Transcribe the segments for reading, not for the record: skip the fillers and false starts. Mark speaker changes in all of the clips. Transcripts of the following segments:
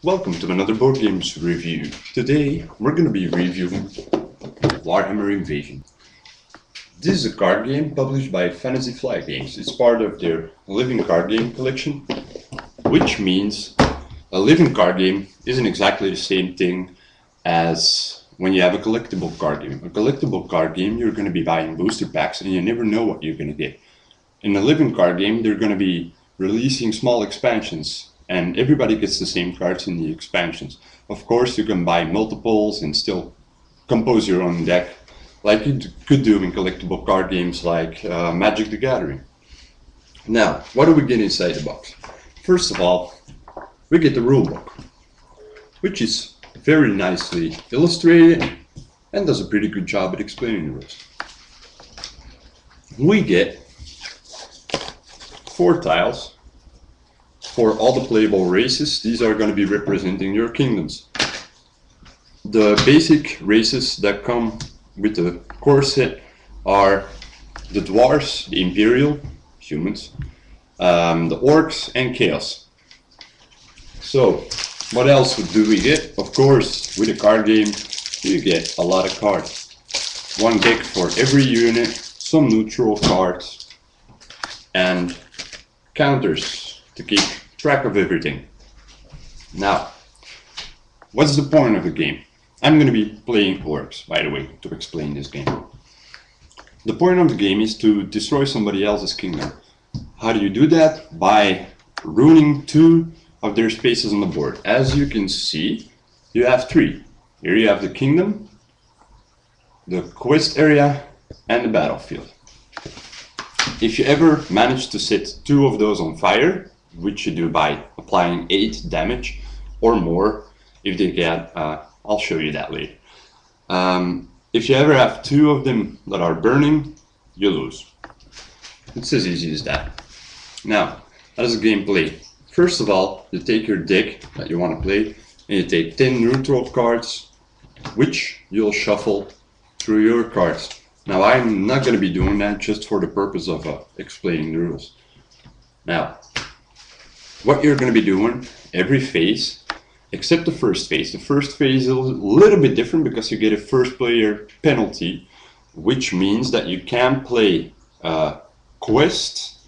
Speaker 1: Welcome to another board games review. Today we're going to be reviewing Warhammer Invasion. This is a card game published by Fantasy Flight Games. It's part of their living card game collection, which means a living card game isn't exactly the same thing as when you have a collectible card game. A collectible card game, you're going to be buying booster packs and you never know what you're going to get. In a living card game, they're going to be releasing small expansions, and everybody gets the same cards in the expansions. Of course, you can buy multiples and still compose your own deck, like you could do in collectible card games like Magic the Gathering. Now, what do we get inside the box? First of all, we get the rulebook, which is very nicely illustrated and does a pretty good job at explaining the rules. We get 4 tiles for all the playable races. These are going to be representing your kingdoms. The basic races that come with the core set are the dwarves, the imperial, humans, the orcs, and chaos. So, what else do we get? Of course, with a card game, you get a lot of cards. One deck for every unit, some neutral cards, and counters to keep track of everything. Now, what's the point of the game? I'm going to be playing orcs, by the way, to explain this game. The point of the game is to destroy somebody else's kingdom. How do you do that? By ruining 2 of their spaces on the board. As you can see, you have 3. Here you have the kingdom, the quest area, and the battlefield. If you ever manage to set 2 of those on fire, which you do by applying 8 damage or more, if they get, I'll show you that later. If you ever have 2 of them that are burning, you lose. It's as easy as that. Now, how does the game play? First of all, you take your deck that you want to play, and you take 10 neutral cards, which you'll shuffle through your cards. Now, I'm not going to be doing that just for the purpose of explaining the rules. Now, what you're going to be doing every phase, except the first phase. The first phase is a little bit different because you get a first player penalty, which means that you can play quest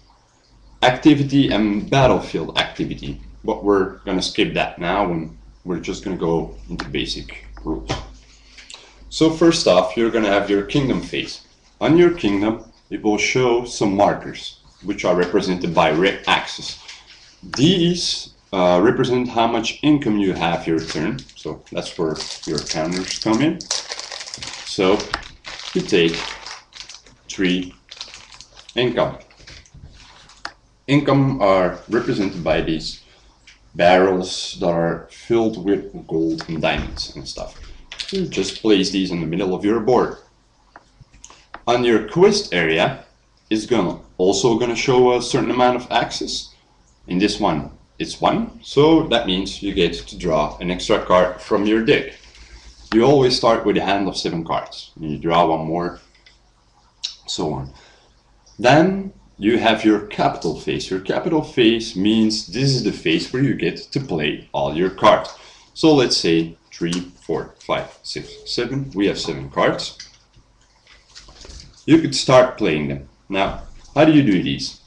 Speaker 1: activity and battlefield activity. But we're going to skip that now, and we're just going to go into basic rules. So first off, you're going to have your kingdom phase. On your kingdom, it will show some markers, which are represented by red axes. These represent how much income you have your turn, so that's where your counters come in. So you take 3 income. Income are represented by these barrels that are filled with gold and diamonds and stuff. You just place these in the middle of your board. On your quest area, it's also gonna show a certain amount of axes. In this one, it's 1, so that means you get to draw an extra card from your deck. You always start with a hand of 7 cards. You draw 1 more, so on. Then you have your capital phase. Your capital phase means this is the phase where you get to play all your cards. So let's say 3, 4, 5, 6, 7. We have 7 cards. You could start playing them. Now, how do you do these?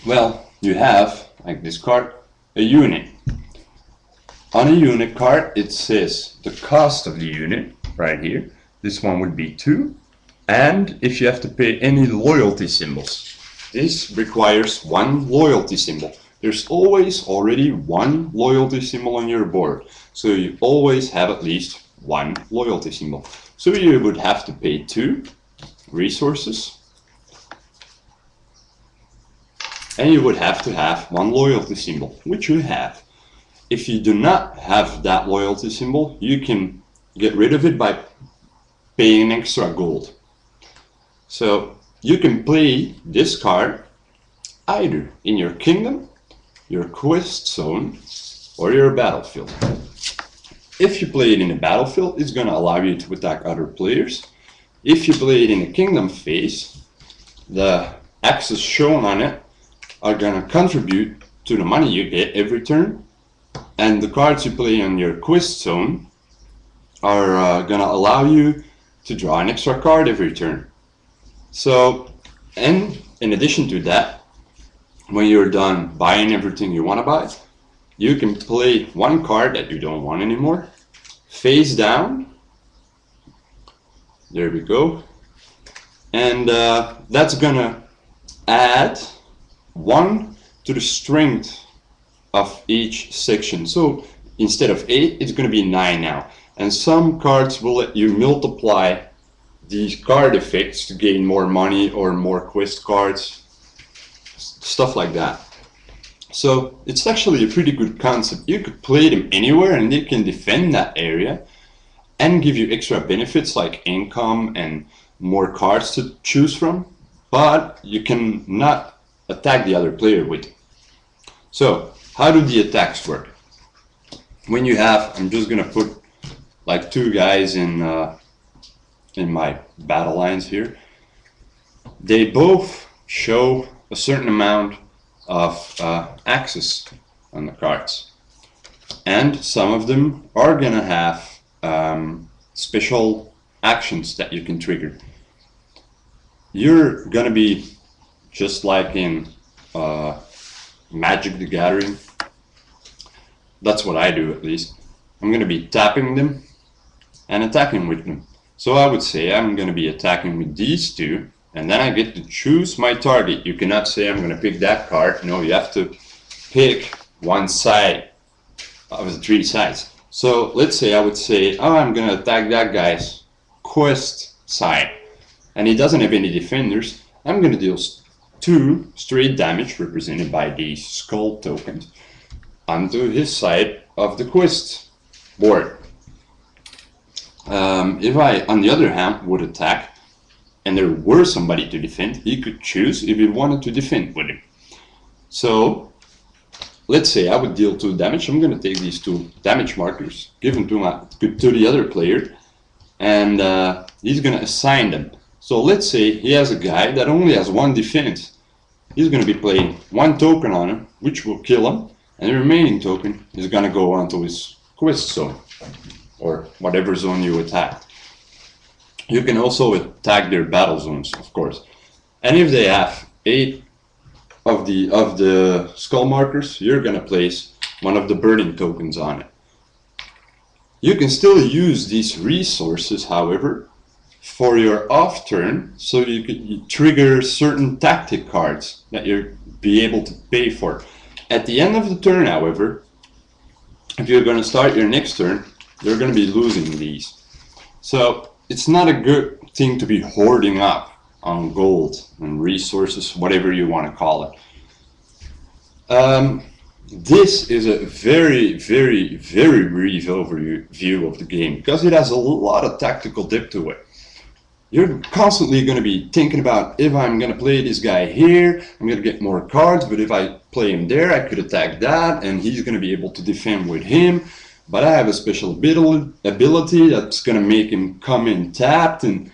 Speaker 1: Well, you have, like this card, a unit. On a unit card, it says the cost of the unit, right here. This one would be 2. And if you have to pay any loyalty symbols, this requires 1 loyalty symbol. There's always already 1 loyalty symbol on your board. So you always have at least 1 loyalty symbol. So you would have to pay 2 resources. And you would have to have 1 loyalty symbol, which you have. If you do not have that loyalty symbol, you can get rid of it by paying extra gold. So you can play this card either in your kingdom, your quest zone, or your battlefield. If you play it in a battlefield, it's going to allow you to attack other players. If you play it in a kingdom phase, the axes shown on it are going to contribute to the money you get every turn, And the cards you play on your quest zone are gonna allow you to draw an extra card every turn. So, and in addition to that, when you're done buying everything you want to buy, you can play one card that you don't want anymore, face down. There we go. And that's gonna add 1 to the strength of each section. So instead of 8, it's gonna be 9 now. And some cards will let you multiply these card effects to gain more money or more quest cards, stuff like that. So it's actually a pretty good concept. You could play them anywhere and they can defend that area and give you extra benefits like income and more cards to choose from, but you can not attack the other player with it. So how do the attacks work? When you have, I'm just gonna put like 2 guys in my battle lines here. They both show a certain amount of access on the cards, and some of them are gonna have special actions that you can trigger. You're gonna be just like in Magic the Gathering. That's what I do, at least. I'm gonna be tapping them and attacking with them. So I would say I'm gonna be attacking with these 2, and then I get to choose my target. You cannot say I'm gonna pick that card. No, you have to pick one side of the 3 sides. So let's say I would say, oh, I'm gonna attack that guy's quest side, and he doesn't have any defenders. I'm gonna deal 2 straight damage, represented by these skull tokens, onto his side of the quest board. If I, on the other hand, would attack, and there were somebody to defend, he could choose if he wanted to defend with him. So let's say I would deal 2 damage. I'm going to take these 2 damage markers, give them to the other player, and he's going to assign them. So let's say he has a guy that only has 1 defense. He's going to be playing 1 token on him, which will kill him, and the remaining token is going to go onto his quest zone, or whatever zone you attacked. You can also attack their battle zones, of course. And if they have 8 of the skull markers, you're gonna place one of the burning tokens on it. You can still use these resources, however, for your off turn, so you could trigger certain tactic cards that you'll be able to pay for. At the end of the turn, however, if you're gonna start your next turn, you're gonna be losing these. So it's not a good thing to be hoarding up on gold and resources, whatever you want to call it. This is a very, very, very brief overview of the game, because it has a lot of tactical depth to it. You're constantly going to be thinking about, if I'm going to play this guy here, I'm going to get more cards, but if I play him there, I could attack that, and he's going to be able to defend with him. But I have a special ability that's going to make him come in tapped, and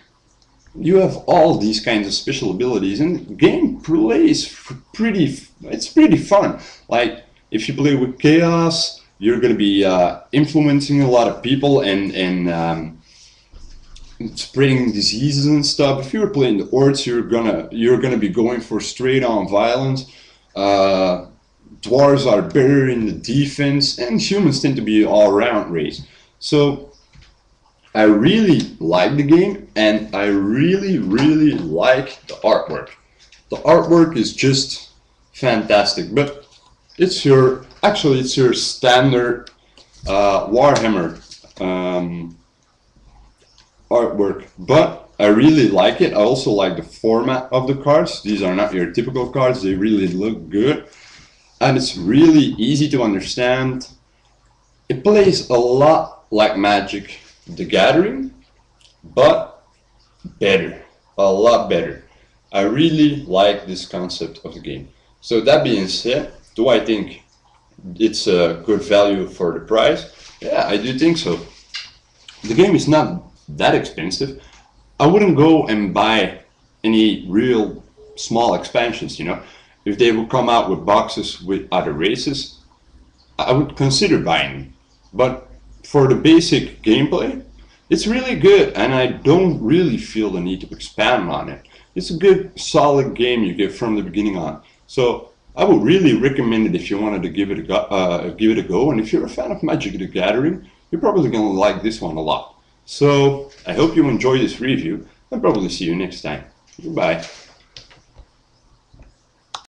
Speaker 1: you have all these kinds of special abilities, and the game plays it's pretty fun. Like, if you play with Chaos, you're going to be influencing a lot of people and spreading diseases and stuff. If you're playing the Hordes, you're gonna be going for straight on violence. Dwarves are better in the defense, and humans tend to be all-around race. So I really like the game, and I really, really like the artwork. The artwork is just fantastic, but it's your standard Warhammer artwork, but I really like it. I also like the format of the cards. These are not your typical cards. They really look good, and it's really easy to understand. It plays a lot like Magic the Gathering, but better, a lot better. I really like this concept of the game. So that being said, do I think it's a good value for the price? Yeah, I do think so. The game is not that expensive. I wouldn't go and buy any real small expansions, you know. If they would come out with boxes with other races, I would consider buying. But for the basic gameplay, it's really good, and I don't really feel the need to expand on it. It's a good, solid game you get from the beginning on. So I would really recommend it if you wanted to give it a go. And if you're a fan of Magic the Gathering, you're probably going to like this one a lot. So I hope you enjoy this review, and probably see you next time. Goodbye.